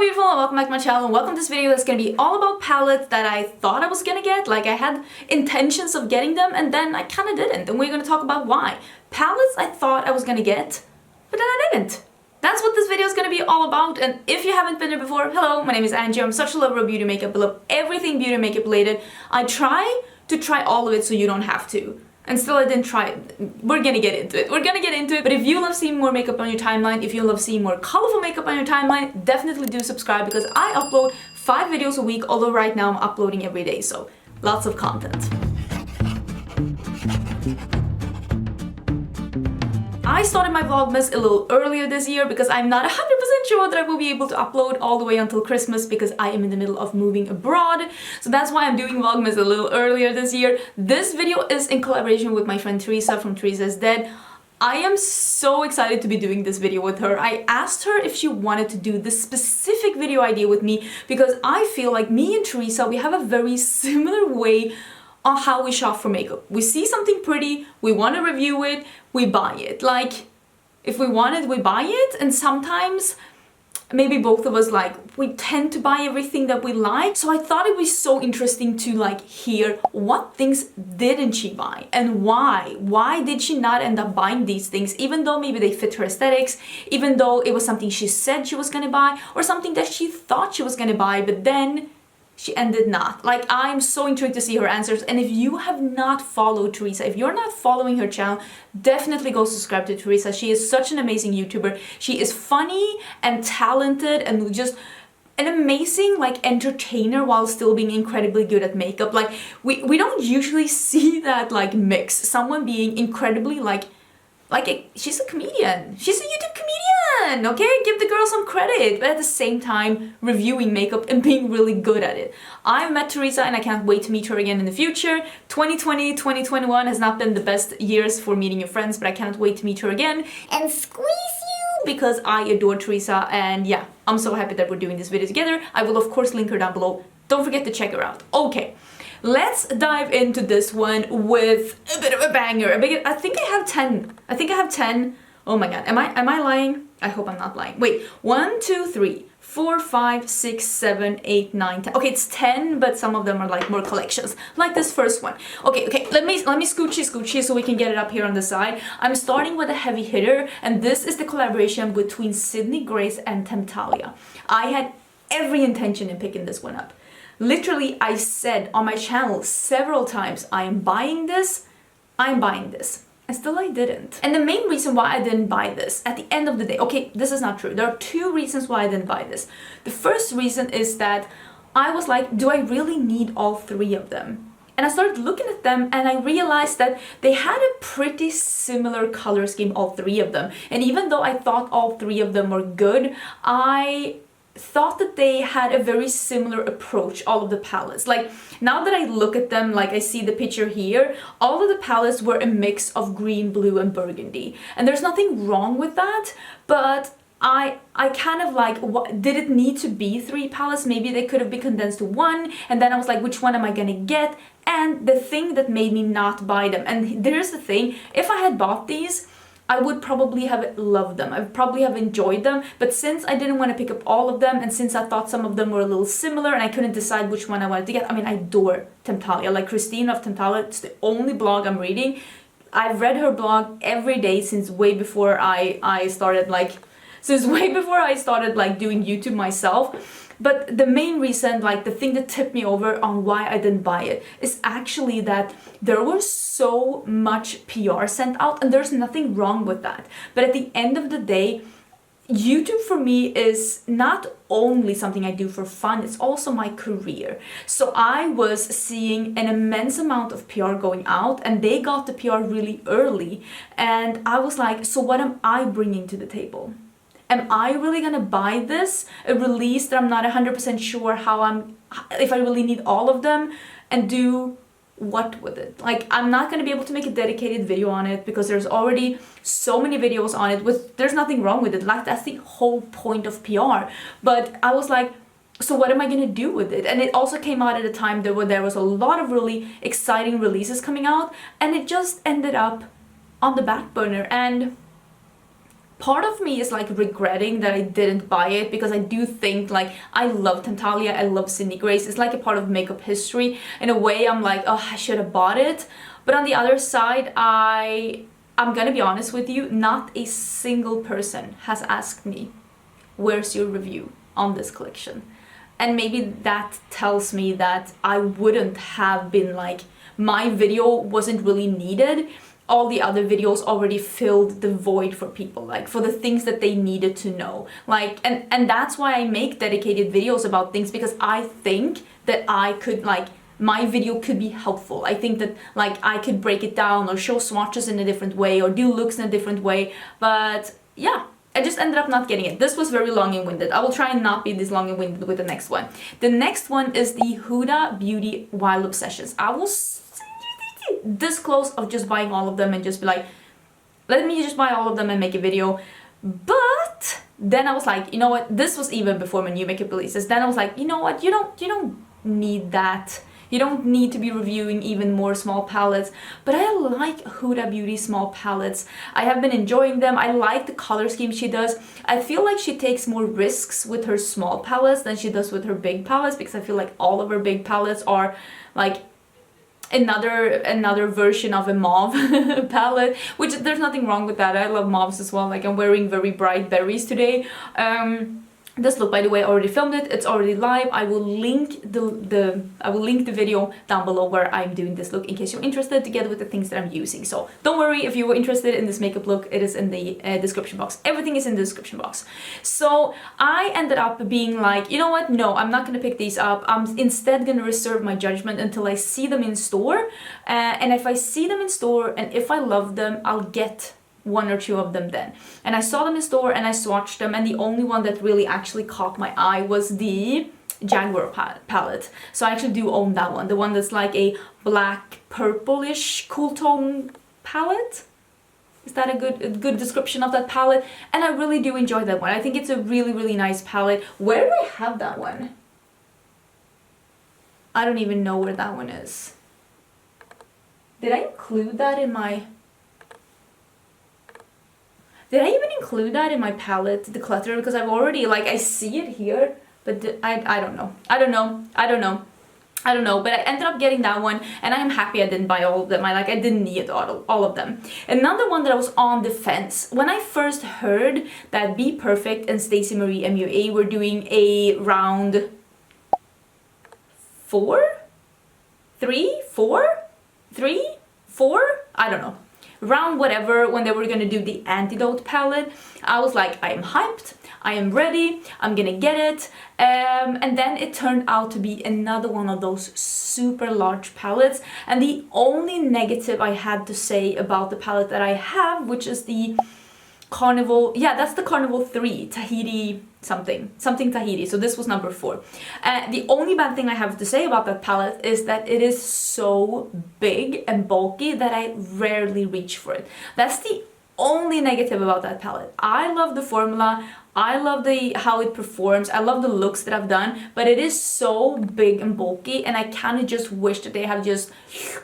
beautiful and welcome back to my channel, and welcome to this video that's gonna be all about palettes that I thought I was gonna get. Like, I had intentions of getting them and then I kinda didn't, and we're gonna talk about why. Palettes I thought I was gonna get, but then I didn't. That's what this video is gonna be all about. And if you haven't been here before, hello, my name is Angie. I'm such a lover of beauty makeup. I love everything beauty makeup related. I try to try all of it so you don't have to. And still I didn't try it. We're gonna get into it. But if you love seeing more makeup on your timeline, if you love seeing more colorful makeup on your timeline, definitely do subscribe because I upload 5 videos a week, although right now I'm uploading every day, so lots of content. I started my Vlogmas a little earlier this year because I'm not 100% sure that I will be able to upload all the way until Christmas because I am in the middle of moving abroad. So that's why I'm doing Vlogmas a little earlier this year. This video is in collaboration with my friend Teresa from Teresa's Dead. I am so excited to be doing this video with her. I asked her if she wanted to do this specific video idea with me because I feel like me and Teresa, we have a very similar way on how we shop for makeup. We see something pretty, we want to review it, we buy it. Like, if we want it, we buy it, and sometimes maybe both of us, like, we tend to buy everything that we like. So I thought it was so interesting to like hear what things didn't she buy and why. Why did she not end up buying these things, even though maybe they fit her aesthetics, even though it was something she said she was gonna buy or something that she thought she was gonna buy, but then she ended not. Like, I'm so intrigued to see her answers. And if you have not followed Teresa, if you're not following her channel, definitely go subscribe to Teresa. She is such an amazing YouTuber. She is funny and talented and just an amazing like entertainer while still being incredibly good at makeup. Like, we don't usually see that like mix. Someone being incredibly she's a comedian. She's a YouTube comedian, okay? Give the girl some credit, but at the same time, reviewing makeup and being really good at it. I've met Teresa and I can't wait to meet her again in the future. 2020, 2021 has not been the best years for meeting your friends, but I cannot wait to meet her again and squeeze you because I adore Teresa, and yeah, I'm so happy that we're doing this video together. I will of course link her down below. Don't forget to check her out. Okay. Let's dive into this one with a bit of a banger. I think I have 10. I think I have 10. Oh my god. Am I lying? I hope I'm not lying. Wait. 1, 2, 3, 4, 5, 6, 7, 8, 9, 10. Okay, it's 10, but some of them are like more collections. Like this first one. Okay. Let me scoochy so we can get it up here on the side. I'm starting with a heavy hitter, and this is the collaboration between Sydney Grace and Temptalia. I had every intention in picking this one up. Literally, I said on my channel several times, I am buying this, and still I didn't. And the main reason why I didn't buy this, at the end of the day, okay, this is not true. There are 2 reasons why I didn't buy this. The first reason is that I was like, do I really need all 3 of them? And I started looking at them and I realized that they had a pretty similar color scheme, all 3 of them. And even though I thought all 3 of them were good, I thought that they had a very similar approach, all of the palettes. Like, now that I look at them, like I see the picture here, all of the palettes were a mix of green, blue, and burgundy. And there's nothing wrong with that, but I kind of like, what, did it need to be 3 palettes? Maybe they could have been condensed to 1, and then I was like, which one am I gonna get? And the thing that made me not buy them, and there's the thing, if I had bought these, I would probably have loved them. I would probably have enjoyed them, but since I didn't want to pick up all of them, and since I thought some of them were a little similar and I couldn't decide which one I wanted to get, I mean, I adore Temptalia. Like, Christine of Temptalia, it's the only blog I'm reading. I've read her blog every day since way before I started doing YouTube myself. But the main reason, like the thing that tipped me over on why I didn't buy it, is actually that there was so much PR sent out, and there's nothing wrong with that. But at the end of the day, YouTube for me is not only something I do for fun, it's also my career. So I was seeing an immense amount of PR going out, and they got the PR really early. And I was like, so what am I bringing to the table? Am I really gonna buy this, a release that I'm not 100% sure if I really need all of them, and do what with it? Like, I'm not gonna be able to make a dedicated video on it because there's already so many videos on it. There's nothing wrong with it. Like, that's the whole point of PR. But I was like, so what am I gonna do with it? And it also came out at a time where there was a lot of really exciting releases coming out, and it just ended up on the back burner. And part of me is like regretting that I didn't buy it, because I do think like I love Temptalia, I love Cindy Grace. It's like a part of makeup history. In a way, I'm like, oh, I should have bought it. But on the other side, I'm gonna be honest with you, not a single person has asked me, where's your review on this collection? And maybe that tells me that I wouldn't have been like, my video wasn't really needed. All the other videos already filled the void for people, like for the things that they needed to know. Like, and that's why I make dedicated videos about things, because I think that I could like, my video could be helpful. I think that like I could break it down or show swatches in a different way or do looks in a different way. But yeah, I just ended up not getting it. This was very long and winded. I will try and not be this long and winded with the next one. The next one is the Huda Beauty Wild Obsessions. I will this close of just buying all of them and just be like, let me just buy all of them and make a video. But then I was like, you know what, this was even before my new makeup releases. Then I was like, you know what, you don't need that. You don't need to be reviewing even more small palettes. But I like Huda Beauty small palettes. I have been enjoying them. I like the color scheme she does. I feel like she takes more risks with her small palettes than she does with her big palettes, because I feel like all of her big palettes are like another version of a mauve palette, which there's nothing wrong with that. I love mauves as well. Like, I'm wearing very bright berries today. This look, by the way, I already filmed it. It's already live. I will link the video down below where I'm doing this look in case you're interested, together with the things that I'm using. So don't worry if you were interested in this makeup look. It is in the description box. Everything is in the description box. So I ended up being like, you know what? No, I'm not gonna pick these up. I'm instead gonna reserve my judgment until I see them in store. And if I see them in store and if I love them, I'll get one or two of them then. And I saw them in store and I swatched them, and the only one that really actually caught my eye was the Jaguar palette. So I actually do own that one, the one that's like a black purplish cool tone palette. Is that a good description of that palette? And I really do enjoy that one. I think it's a really nice palette. Where do I have that one? I don't even know where that one is. Did I include that in my... Did I even include that in my palette declutter? Because I've already, like, I see it here, but I don't know. I don't know, but I ended up getting that one, and I'm happy I didn't buy all of them. I didn't need all of them. Another one that I was on the fence, when I first heard that BPerfect and Stacey Marie MUA were doing a round 4? 3? 4? 3? 4? I don't know. Round whatever, when they were gonna do the Antidote palette, I was like, I am hyped, I am ready, I'm gonna get it. And then it turned out to be another one of those super large palettes. And the only negative I had to say about the palette that I have, which is the Carnival, yeah, that's the Carnival 3, Tahiti something Tahiti, so this was number 4. The only bad thing I have to say about that palette is that it is so big and bulky that I rarely reach for it. That's the only negative about that palette. I love the formula, I love how it performs, I love the looks that I've done, but it is so big and bulky, and I kind of just wish that they have just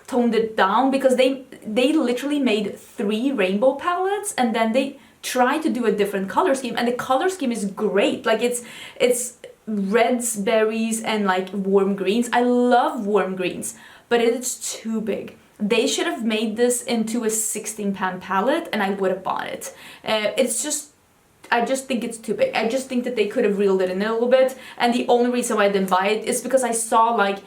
toned it down, because they literally made 3 rainbow palettes, and then they try to do a different color scheme, and the color scheme is great. Like, it's reds, berries, and like warm greens. I love warm greens, but it's too big. They should have made this into a 16 pan palette and I would have bought it. I just think it's too big. I just think that they could have reeled it in a little bit, and the only reason why I didn't buy it is because I saw, like,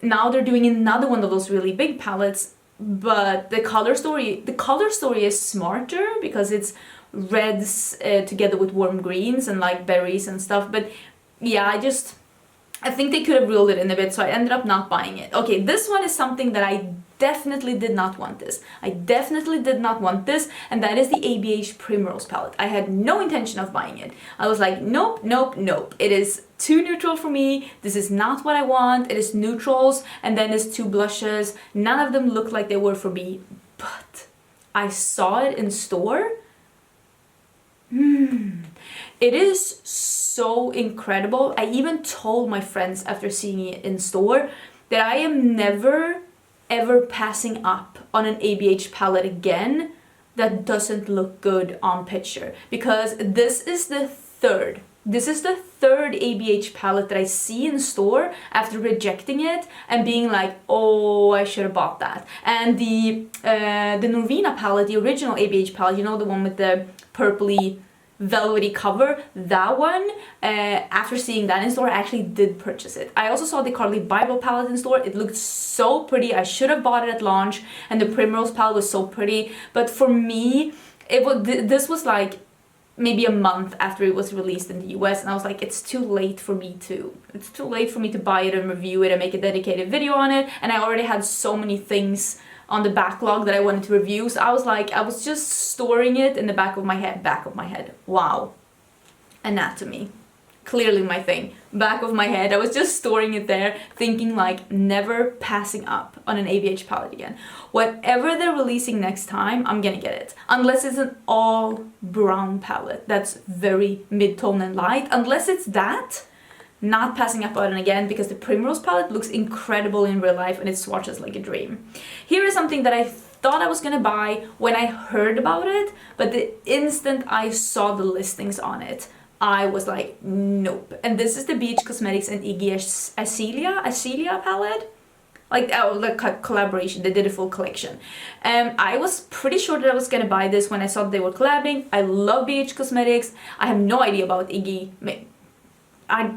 now they're doing another one of those really big palettes, but the color story is smarter because it's reds together with warm greens and like berries and stuff. But yeah, I think they could have reeled it in a bit, so I ended up not buying it. Okay, this one is something that I definitely did not want this. I definitely did not want this, and that is the ABH Primrose palette. I had no intention of buying it. I was like, nope, nope, nope. It is too neutral for me. This is not what I want. It is neutrals, and then it's 2 blushes. None of them look like they were for me, but I saw it in store. It is so incredible. I even told my friends after seeing it in store that I am never ever passing up on an ABH palette again that doesn't look good on picture, because this is the third ABH palette that I see in store after rejecting it and being like, oh, I should have bought that. And the Norvina palette, the original ABH palette, you know, the one with the purpley velvety cover, that one, after seeing that in store, I actually did purchase it. I also saw the Carly Bible palette in store. It looked so pretty. I should have bought it at launch, and the Primrose palette was so pretty. But for me, this was like maybe a month after it was released in the US, and I was like, it's too late for me to buy it and review it and make a dedicated video on it, and I already had so many things on the backlog that I wanted to review, so I was like, I was just storing it in the back of my head. Wow. Anatomy. Clearly my thing. Back of my head, I was just storing it there, thinking like, never passing up on an ABH palette again. Whatever they're releasing next time, I'm gonna get it. Unless it's an all brown palette that's very mid-tone and light. Unless it's that, not passing up on it again, because the Primrose palette looks incredible in real life and it swatches like a dream. Here is something that I thought I was gonna buy when I heard about it, but the instant I saw the listings on it, I was like, nope. And this is the BH Cosmetics and Iggy Azalea palette. Like, oh, the collaboration, they did a full collection. I was pretty sure that I was gonna buy this when I saw they were collabing. I love BH Cosmetics. I have no idea about Iggy. I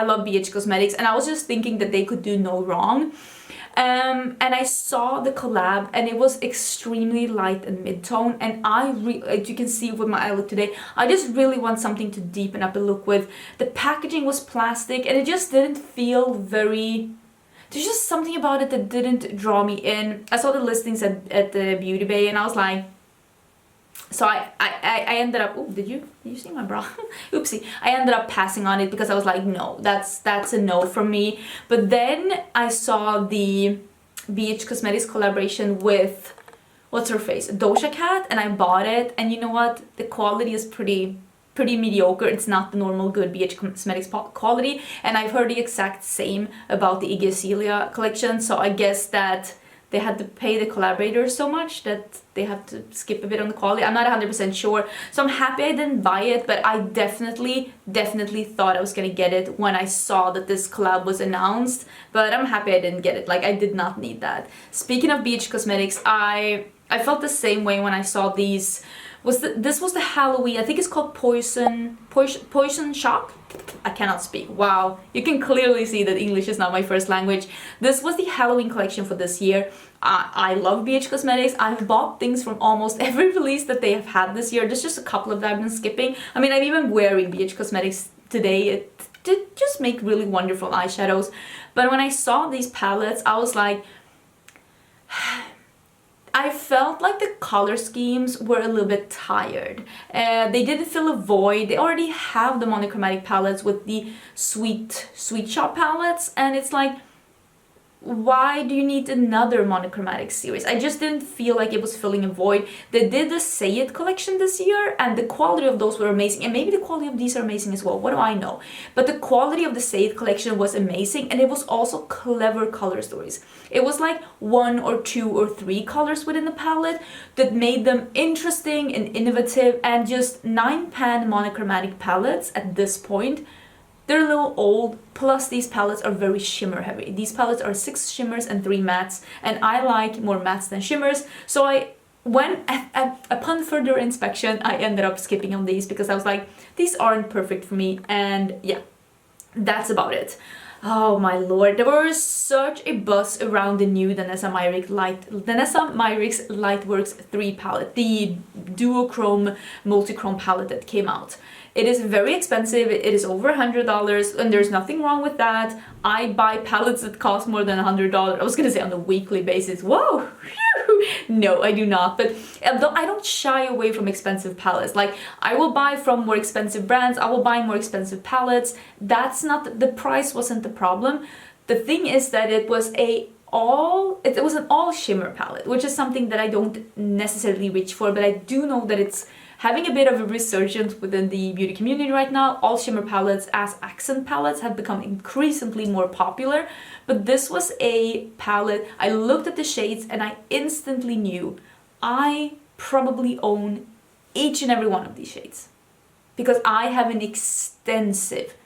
love BH Cosmetics, and I was just thinking that they could do no wrong. And I saw the collab, and it was extremely light and mid-tone, and as you can see with my eye look today, I just really want something to deepen up the look with. The packaging was plastic, and it just didn't feel very... There's just something about it that didn't draw me in. I saw the listings at the Beauty Bay, and I was like... So I ended up... Oh, did you see my bra? Oopsie. I ended up passing on it because I was like, no, that's a no from me. But then I saw the BH Cosmetics collaboration with, what's her face? Doja Cat, and I bought it. And you know what? The quality is pretty mediocre. It's not the normal good BH Cosmetics quality. And I've heard the exact same about the Iggy Azalea collection. So I guess that they had to pay the collaborators so much that they have to skip a bit on the quality. I'm not 100% sure. So I'm happy I didn't buy it, but I definitely thought I was gonna get it when I saw that this collab was announced. But I'm happy I didn't get it. Like, I did not need that. Speaking of BH Cosmetics, I felt the same way when I saw these. This was the Halloween, I think it's called Poison Shock? I cannot speak. Wow, you can clearly see that English is not my first language. This was the Halloween collection for this year. I love BH Cosmetics. I've bought things from almost every release that they have had this year. There's just a couple of that I've been skipping. I mean, I'm even wearing BH Cosmetics today. It did just make really wonderful eyeshadows. But when I saw these palettes, I was like... I felt like the color schemes were a little bit tired. They didn't fill a void. They already have the monochromatic palettes with the Sweet Shop palettes, and it's like, why do you need another monochromatic series? I just didn't feel like it was filling a void. They did the Say It collection this year, and the quality of those were amazing, and maybe the quality of these are amazing as well, what do I know? But the quality of the Say It collection was amazing, and it was also clever color stories. It was like 1 or 2 or 3 colors within the palette that made them interesting and innovative, and just 9-pan monochromatic palettes at this point. They're a little old, plus these palettes are very shimmer heavy. These palettes are 6 shimmers and 3 mattes, and I like more mattes than shimmers. So upon further inspection, I ended up skipping on these because I was like, these aren't perfect for me, and yeah, that's about it. Oh my lord, there was such a buzz around the new Danessa Myricks Lightworks 3 palette, the duochrome multi-chrome palette that came out. It is very expensive, it is over $100, and there's nothing wrong with that. I buy palettes that cost more than $100. I was gonna say on a weekly basis. Whoa! No, I do not. But I don't shy away from expensive palettes. Like, I will buy from more expensive brands, I will buy more expensive palettes. That's not, the price wasn't the problem. The thing is that it was an all shimmer palette, which is something that I don't necessarily reach for, but I do know that it's having a bit of a resurgence within the beauty community right now. All shimmer palettes as accent palettes have become increasingly more popular, but this was a palette, I looked at the shades and I instantly knew I probably own each and every one of these shades, because I have an extensive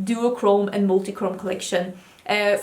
duochrome and multichrome collection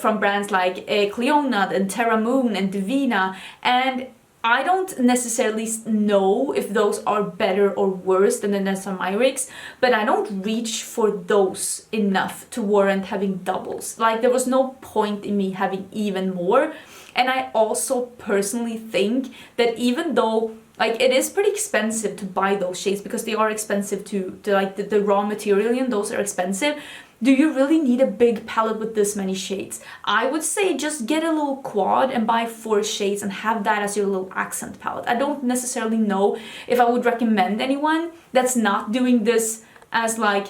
from brands like Cleonad and Terra Moon and Divina, and I don't necessarily know if those are better or worse than the Danessa Myricks, but I don't reach for those enough to warrant having doubles. Like, there was no point in me having even more. And I also personally think that even though, like, it is pretty expensive to buy those shades, because they are expensive to like the raw material, and those are expensive. Do you really need a big palette with this many shades? I would say just get a little quad and buy 4 shades and have that as your little accent palette. I don't necessarily know if I would recommend anyone that's not doing this as like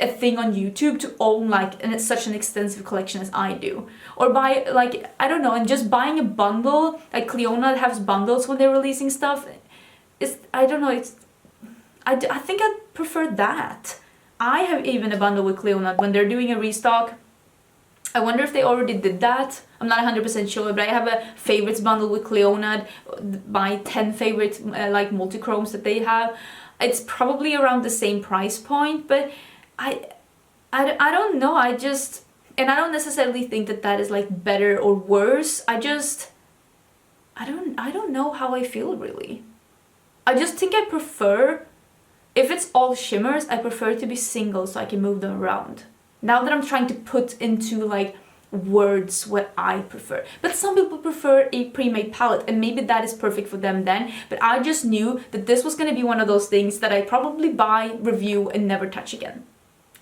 a thing on YouTube to own like such an extensive collection as I do. Or buy, like, I don't know, and just buying a bundle, like Cleona has bundles when they're releasing stuff. I don't know, I think I'd prefer that. I have even a bundle with Cleonad when they're doing a restock. I wonder if they already did that. I'm not 100% sure, but I have a favorites bundle with Cleonad, my 10 favorite like multichromes that they have. It's probably around the same price point, but I don't know. I don't necessarily think that is like better or worse. I don't know how I feel really. I just think I prefer, if it's all shimmers, I prefer to be single so I can move them around. Now that I'm trying to put into like words what I prefer. But some people prefer a pre-made palette, and maybe that is perfect for them then. But I just knew that this was going to be one of those things that I probably buy, review, and never touch again.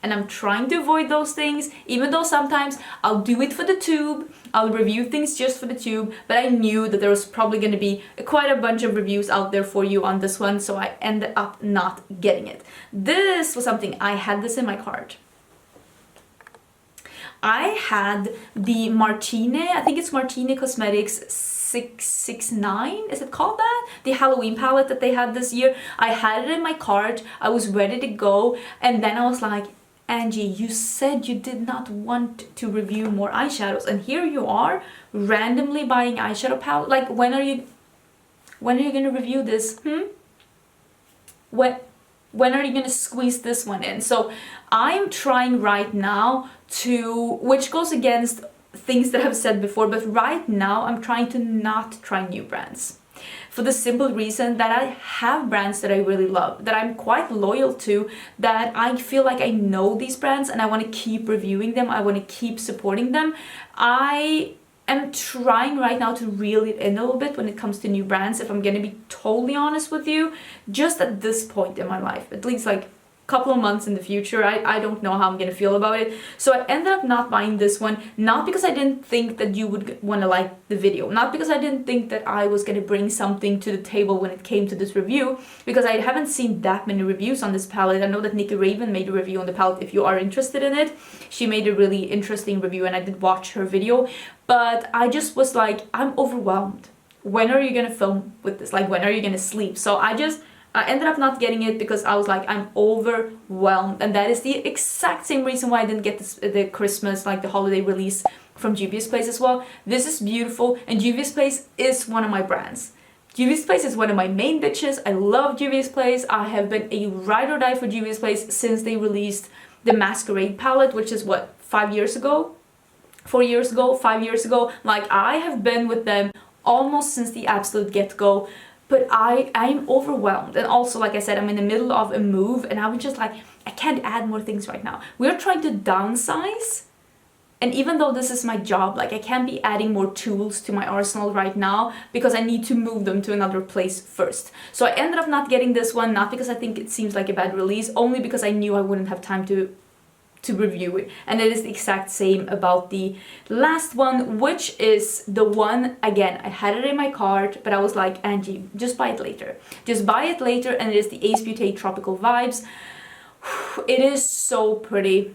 And I'm trying to avoid those things, even though sometimes I'll do it for the tube, I'll review things just for the tube, but I knew that there was probably going to be quite a bunch of reviews out there for you on this one, so I ended up not getting it. This was something, I had this in my cart. I had the Martine, I think it's Martine Cosmetics 669, is it called that? The Halloween palette that they had this year. I had it in my cart, I was ready to go, and then I was like, Angie, you said you did not want to review more eyeshadows, and here you are randomly buying eyeshadow palette. Like, when are you gonna review this? When are you gonna squeeze this one in? So I'm trying right now to, which goes against things that I've said before, but right now I'm trying to not try new brands. For the simple reason that I have brands that I really love, that I'm quite loyal to, that I feel like I know these brands and I want to keep reviewing them, I want to keep supporting them. I am trying right now to reel it in a little bit when it comes to new brands, if I'm going to be totally honest with you, just at this point in my life, at least like couple of months in the future. I don't know how I'm gonna feel about it. So I ended up not buying this one, not because I didn't think that you would want to like the video, not because I didn't think that I was gonna bring something to the table when it came to this review, because I haven't seen that many reviews on this palette. I know that Nikki Raven made a review on the palette. If you are interested in it, she made a really interesting review and I did watch her video, but I just was like, I'm overwhelmed. When are you gonna film with this? Like, when are you gonna sleep? So I ended up not getting it because I was like, I'm overwhelmed. And that is the exact same reason why I didn't get the Christmas, like the holiday release from Juvia's Place as well. This is beautiful, and Juvia's Place is one of my brands. Juvia's Place is one of my main bitches. I love Juvia's Place. I have been a ride or die for Juvia's Place since they released the Masquerade palette, which is what, 5 years ago? 4 years ago? 5 years ago? Like, I have been with them almost since the absolute get-go. But I'm overwhelmed, and also, like I said, I'm in the middle of a move, and I was just like, I can't add more things right now. We're trying to downsize, and even though this is my job, like, I can't be adding more tools to my arsenal right now because I need to move them to another place first. So I ended up not getting this one, not because I think it seems like a bad release, only because I knew I wouldn't have time to review it. And it is the exact same about the last one, which is the one, again, I had it in my cart, but I was like, Angie, just buy it later. Just buy it later, and it is the Ace Beauty Tropical Vibes. It is so pretty.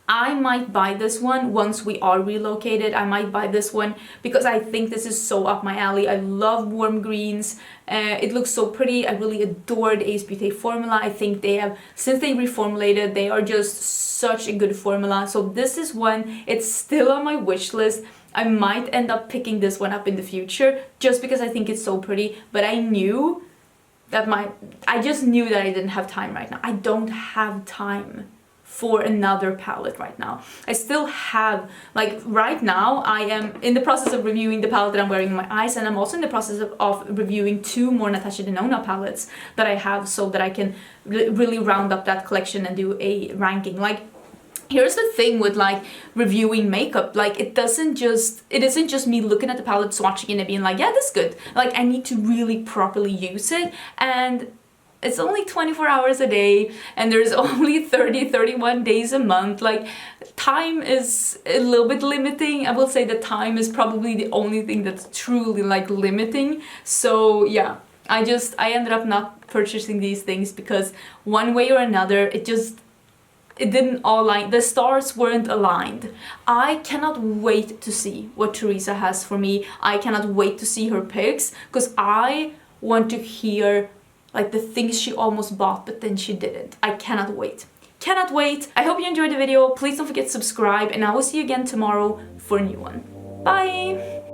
I might buy this one once we are relocated. I might buy this one because I think this is so up my alley. I love warm greens. It looks so pretty. I really adore the Ace Beauty formula. I think they have, since they reformulated, they are just such a good formula. So this is one, it's still on my wish list. I might end up picking this one up in the future just because I think it's so pretty, but I knew that I just knew that I didn't have time right now. I don't have time for another palette right now. I still have, like right now, I am in the process of reviewing the palette that I'm wearing in my eyes, and I'm also in the process of reviewing 2 more Natasha Denona palettes that I have so that I can really round up that collection and do a ranking. Like, here's the thing with like reviewing makeup, like it isn't just me looking at the palette, swatching it and being like, yeah, this is good. Like, I need to really properly use it, and it's only 24 hours a day, and there's only 31 days a month. Like, time is a little bit limiting. I will say that time is probably the only thing that's truly like limiting. So yeah, I ended up not purchasing these things because one way or another, it didn't all align. The stars weren't aligned. I cannot wait to see what Teresa has for me. I cannot wait to see her picks, because I want to hear like the things she almost bought but then she didn't. I cannot wait. Cannot wait. I hope you enjoyed the video. Please don't forget to subscribe, and I will see you again tomorrow for a new one. Bye!